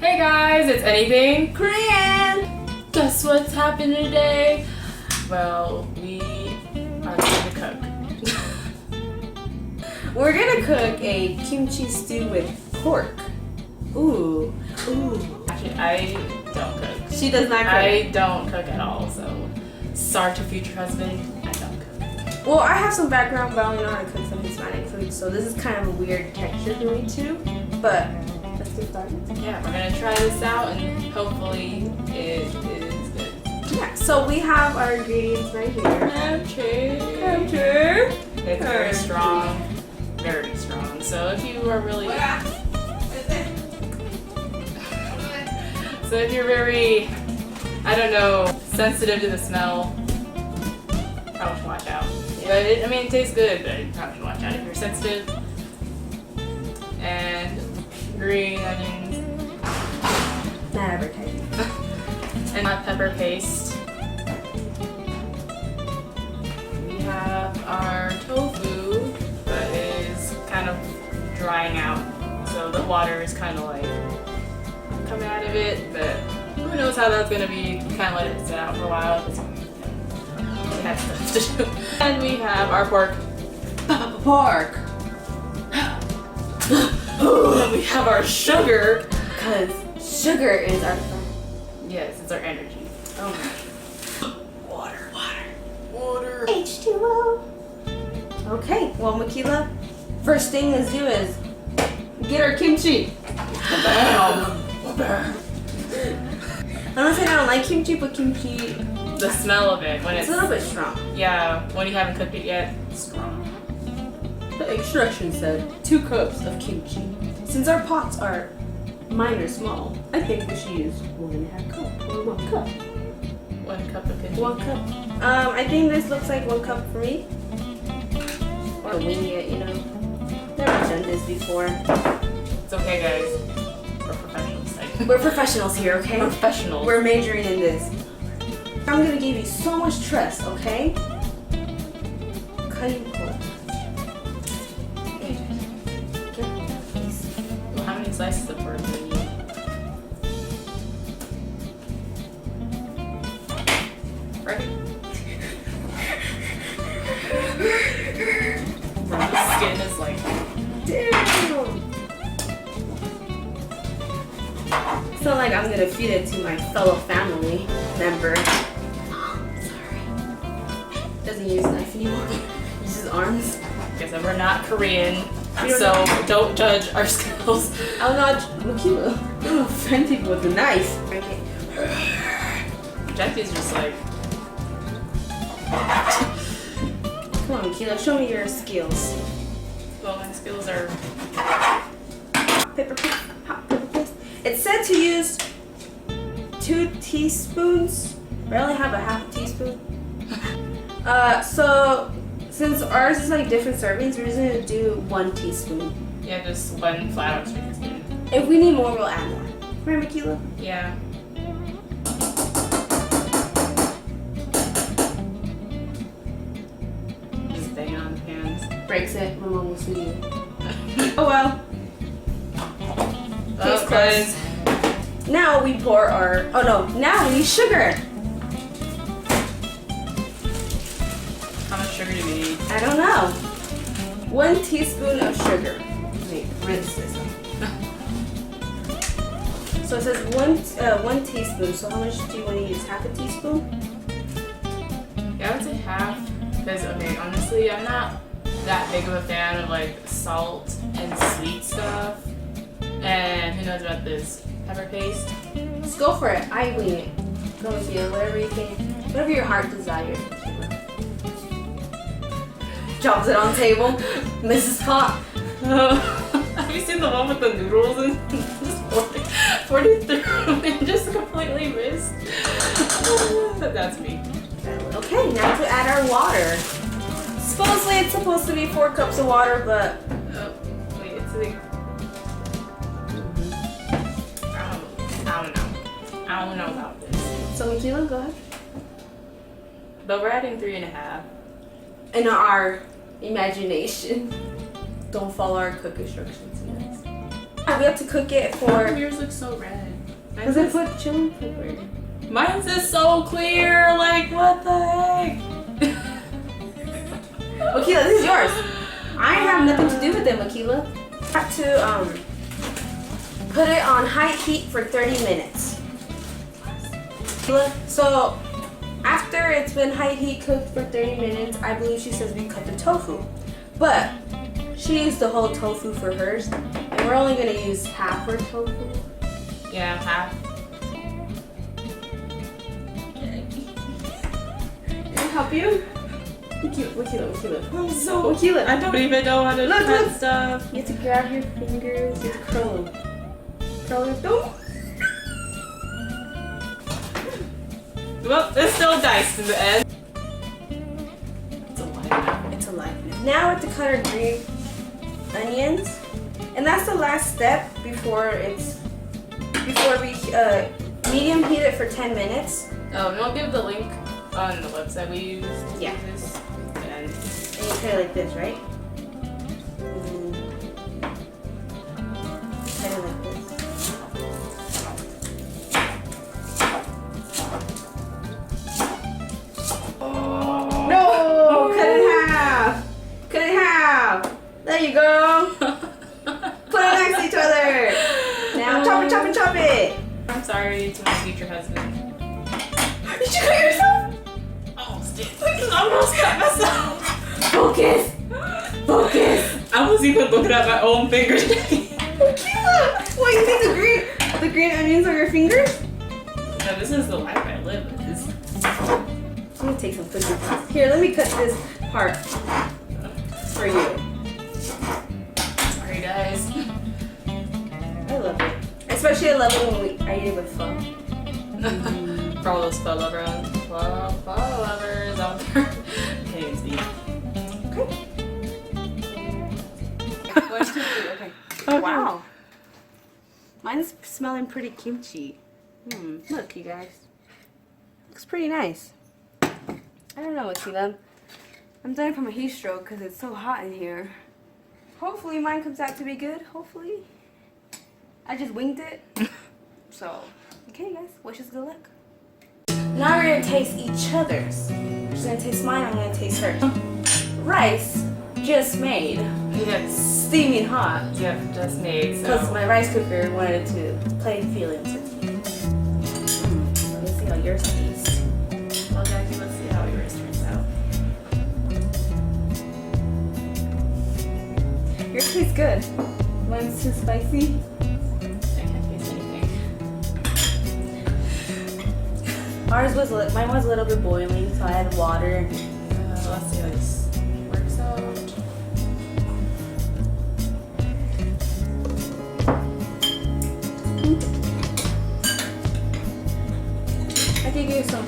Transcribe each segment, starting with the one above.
Hey guys, it's Anything Korean! Guess what's happening today? Well, we are going to cook. We're gonna cook a kimchi stew with pork. Ooh. Actually, I don't cook. She does not cook. I don't cook at all, so sorry to future husband, I don't cook. Well, I have some background, but I only know how to cook some Hispanic food, so this is kind of a weird texture for me too. But let's get started. Yeah, we're gonna try this out and hopefully it is good. Yeah, so we have our ingredients right here. It's very strong. Very strong. So if you are really very, I don't know, sensitive to the smell, probably should watch out. But it tastes good, but you probably should watch out if you're sensitive. And green onions. Not advertising. And hot pepper paste. We have our tofu that is kind of drying out. So the water is kind of like coming out of it, but who knows how that's gonna be. Kind of let it sit out for a while. It has stuff to do. And we have our pork. Pork! And we have our sugar. Because sugar is our Yes, it's our energy. Oh my. Water. H2O. Okay, well, Makkila, first thing let's do is get our kimchi. I'm not saying I don't like kimchi, but kimchi, The smell of it when it's a little bit strong. Yeah, when you haven't cooked it yet, it's strong. The instructions said 2 cups of kimchi. Since our pots are mine are small, I think we should use 1.5 cup or 1 cup. 1 cup of kimchi. 1 cup. I think this looks like 1 cup for me. Or wing it, you know. Never done this before. It's okay, guys. We're professionals. We're professionals here, okay? Professionals. We're majoring in this. I'm gonna give you so much trust, okay? Cutting pork. Well, how many slices of pork do you need? Right? The skin is like. Damn! It's not like I'm gonna feed it to my fellow family member. Sorry. Doesn't use knife anymore. Uses arms. Like I said, we're not Korean, don't so don't judge our skills. I'm not Makkila. Don't offend people with a knife. Okay. Jackie's just like. Come on, Makkila, show me your skills. Well, my skills are. Hot pepper paste. It said to use 2 teaspoons. I only have a half teaspoon. So since ours is like different servings, we're just gonna do 1 teaspoon. Yeah, just 1 flat teaspoon. If we need more, we'll add more. Right, Makkila? Yeah. Just banging on the pans. Breaks it. My mom will sue you. Oh well. Case Guys. Now we pour our. Oh no! Now we need sugar. How much sugar do we need? I don't know. 1 teaspoon of sugar. Wait, rinse this. So it says 1 teaspoon. So how much do you want to use? Half a teaspoon? Yeah, I would say half. Because, okay, honestly, I'm not that big of a fan of like salt and sweet stuff. And who knows about this pepper paste? Just go for it. I wing it. Go with you. Whatever you think. Whatever your heart desires. Drops it on the table. Mrs. Hot. Have you seen the one with the noodles and just 40 through and just completely missed? That's me. Okay, now to add our water. Supposedly it's supposed to be 4 cups of water, but Oh, wait, it's like. I don't know about this. so Makkila, go ahead. But we're adding 3.5. In our imagination. Don't follow our cook instructions, you guys. We have to cook it How for. come yours looks so red? Because I put chili pepper. Mine's is so clear. Like what the heck? Makkila, this is yours. I have nothing to do with it, Makkila. Have to put it on high heat for 30 minutes. So after it's been high heat cooked for 30 minutes, I believe she says we cut the tofu. But she used the whole tofu for hers, and we're only gonna use half her tofu. Yeah, half. Can I help you? Makkila. I'm so. Makkila. I don't even know how to Look, cut look. stuff. You have to grab your fingers, you have to curl them. Curl them. Don't. Well, it's still diced in the end. It's alive. It's alive. Now we have to cut our green onions, and that's the last step before we medium heat it for 10 minutes. Oh, we'll give the link on the website we used. To Yeah. do this. And And you cut it like this, right? Cut it like this. oh. No! Cut it in half! Cut it in half! There you go! Put it next to each other! Now chop it, chop it, chop it! I'm sorry to my future husband. Did you cut yourself? Almost did. I almost cut myself. Focus! Focus! I was even looking at my own fingers. Makkila! What, you think the green onions are your fingers? No, this is the life I live with. This. I'm gonna take some cooking sauce. Here, let me cut this part for you. Sorry, guys. I love it. Especially I love it when I eat it with pho. For all those pho lovers out there. Can't even speak. Okay. 1, 2, 3. Okay. Wow. Mine's smelling pretty kimchi. Look, you guys. Looks pretty nice. I don't know, Makkila. I'm dying from a heat stroke because it's so hot in here. Hopefully mine comes out to be good. Hopefully. I just winged it. So, okay guys, wish us good luck. Now we're gonna taste each other's. She's gonna taste mine, I'm gonna taste hers. Rice just made. Yes. Steaming hot. Yep, just made. So. Plus my rice cooker wanted to play feelings with me. Let me see how yours tastes. Well, Jackie, let's see how yours turns out. Yours tastes good. Mine's too spicy. I can't taste anything. Mine was a little bit boiling, so I had water. Let's see how this works out. I can give you some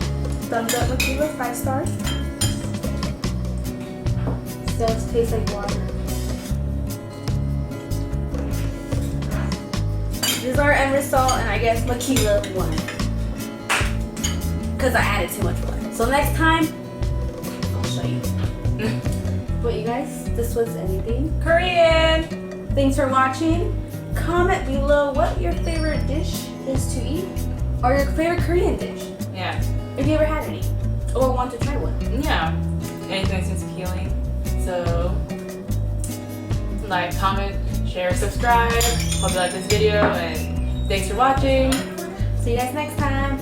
thumbs up, Makkila, 5 stars. Still tastes like water. This is our end result, and I guess Makkila won. Because I added too much water. So next time, I'll show you. But you guys, this was Anything Korean. Thanks for watching. Comment below what your favorite dish is to eat, or your favorite Korean dish. Yeah. If you ever had any, or want to try one. Yeah. Anything that seems appealing. So, like, comment, share, subscribe. Hope you like this video, and thanks for watching. See you guys next time.